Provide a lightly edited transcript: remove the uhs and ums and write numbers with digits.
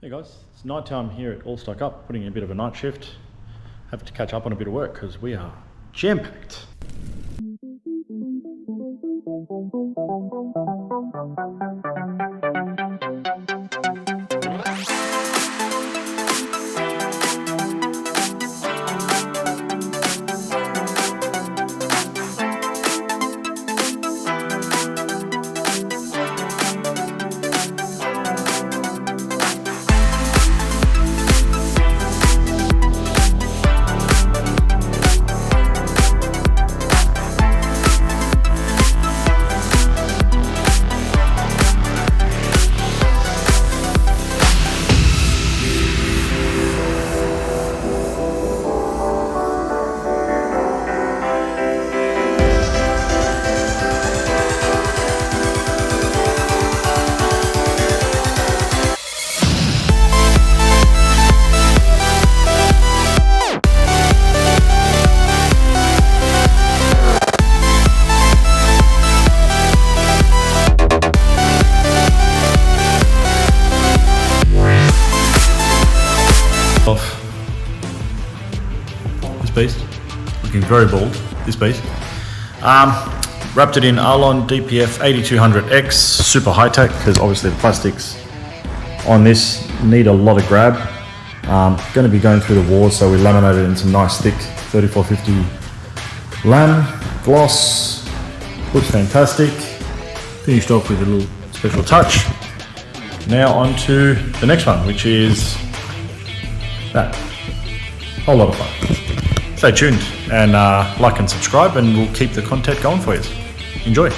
Hey guys, it's night time here at All Stock Up, putting in a bit of a night shift. Have to catch up on a bit of work because we are jam-packed. This beast, looking very bald, this beast. Wrapped it in Arlon DPF 8200X, super high tech, because obviously the plastics on this need a lot of grab. Going to be going through the wars, so we laminated it in some nice thick 3450 lam gloss. Looks fantastic. Finished off with a little special touch. Now on to the next one, which is that. Whole lot of fun. Stay tuned and like and subscribe, and we'll keep the content going for you. Enjoy.